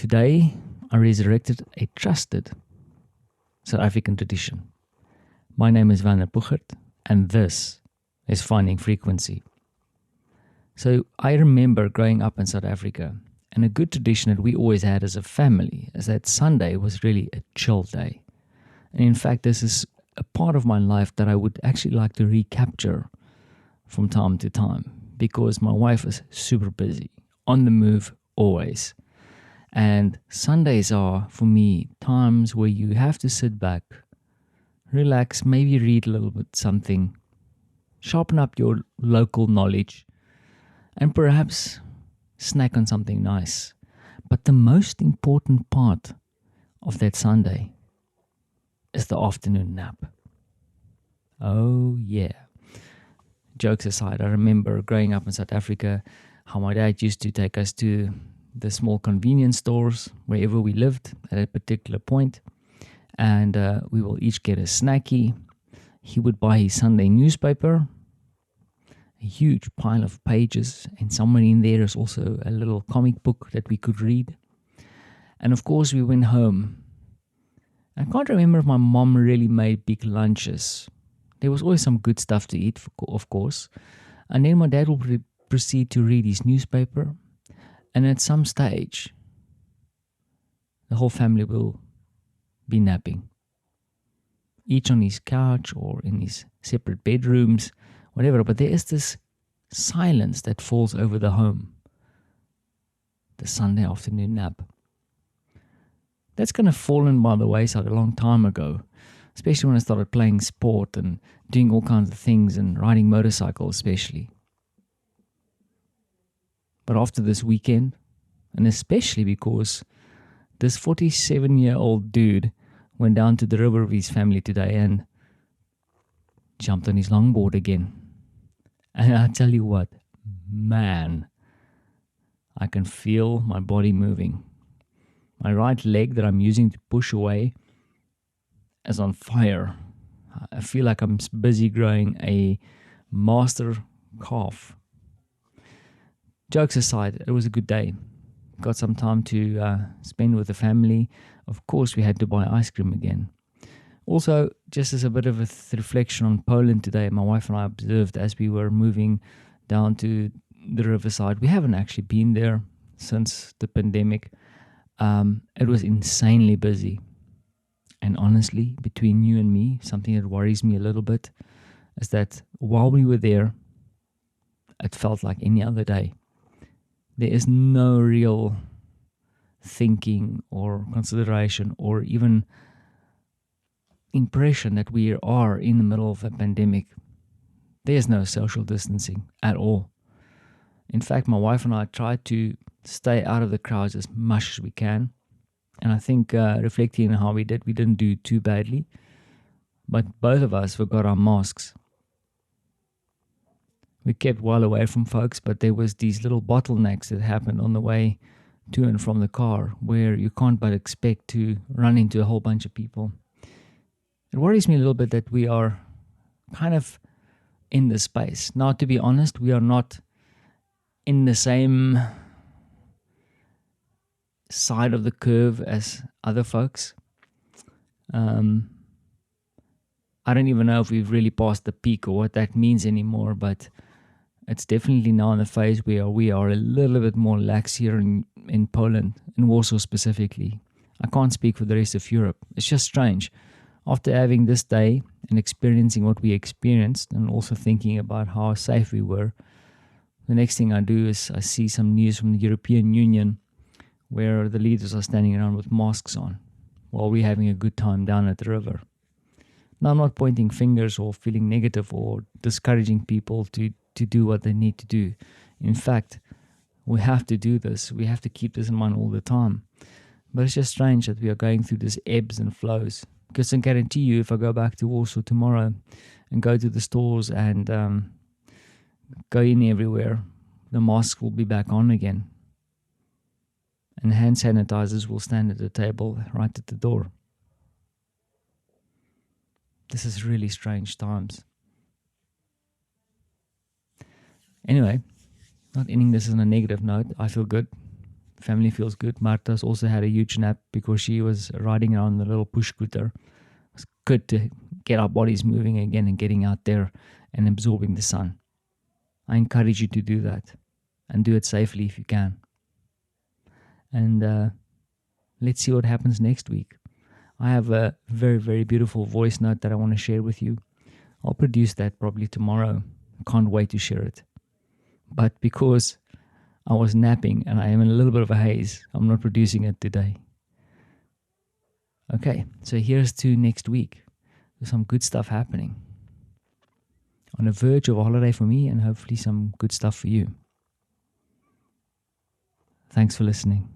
Today, I resurrected a trusted South African tradition. My name is Werner Puchert, and this is Finding Frequency. So, I remember growing up in South Africa, and a good tradition that we always had as a family is that Sunday was really a chill day. And in fact, this is a part of my life that I would actually like to recapture from time to time because my wife is super busy, on the move always. And Sundays are, for me, times where you have to sit back, relax, maybe read a little bit something, sharpen up your local knowledge, and perhaps snack on something nice. But the most important part of that Sunday is the afternoon nap. Oh, yeah. Jokes aside, I remember growing up in South Africa, how my dad used to take us to the small convenience stores wherever we lived at a particular point, and we will each get a snacky. He would buy his Sunday newspaper, a huge pile of pages, and somewhere in there is also a little comic book that we could read. And of course, we went home. I can't remember if my mom really made big lunches. There was always some good stuff to eat, of course. And then my dad would proceed to read his newspaper. And at some stage, the whole family will be napping. Each on his couch or in his separate bedrooms, whatever. But there is this silence that falls over the home. The Sunday afternoon nap. That's kind of fallen by the wayside a long time ago, especially when I started playing sport and doing all kinds of things and riding motorcycles especially. But after this weekend, and especially because this 47-year-old dude went down to the river with his family today and jumped on his longboard again. And I tell you what, man, I can feel my body moving. My right leg that I'm using to push away is on fire. I feel like I'm busy growing a master calf. Jokes aside, it was a good day. Got some time to spend with the family. Of course, we had to buy ice cream again. Also, just as a bit of a reflection on Poland today, my wife and I observed as we were moving down to the riverside. We haven't actually been there since the pandemic. It was insanely busy. And honestly, between you and me, something that worries me a little bit is that while we were there, it felt like any other day. There is no real thinking or consideration or even impression that we are in the middle of a pandemic. There's no social distancing at all. In fact, my wife and I tried to stay out of the crowds as much as we can. And I think reflecting on how we didn't do too badly. But both of us forgot our masks. We kept well away from folks, but there was these little bottlenecks that happened on the way to and from the car where you can't but expect to run into a whole bunch of people. It worries me a little bit that we are kind of in this space. Now, to be honest, we are not in the same side of the curve as other folks. I don't even know if we've really passed the peak or what that means anymore, but it's definitely now in the phase where we are a little bit more lax here in Poland, in Warsaw specifically. I can't speak for the rest of Europe. It's just strange. After having this day and experiencing what we experienced and also thinking about how safe we were, the next thing I do is I see some news from the European Union where the leaders are standing around with masks on while we're having a good time down at the river. Now, I'm not pointing fingers or feeling negative or discouraging people to do what they need to do. In fact, we have to do this. We have to keep this in mind all the time. But it's just strange that we are going through this ebbs and flows. Because I can guarantee you, if I go back to Warsaw tomorrow and go to the stores and go in everywhere, the mask will be back on again. And hand sanitizers will stand at the table right at the door. This is really strange times. Anyway, not ending this on a negative note. I feel good. Family feels good. Marta's also had a huge nap because she was riding on the little push scooter. It's good to get our bodies moving again and getting out there and absorbing the sun. I encourage you to do that and do it safely if you can. And let's see what happens next week. I have a very, very beautiful voice note that I want to share with you. I'll produce that probably tomorrow. Can't wait to share it. But because I was napping and I am in a little bit of a haze, I'm not producing it today. Okay, so here's to next week. There's some good stuff happening. On the verge of a holiday for me and hopefully some good stuff for you. Thanks for listening.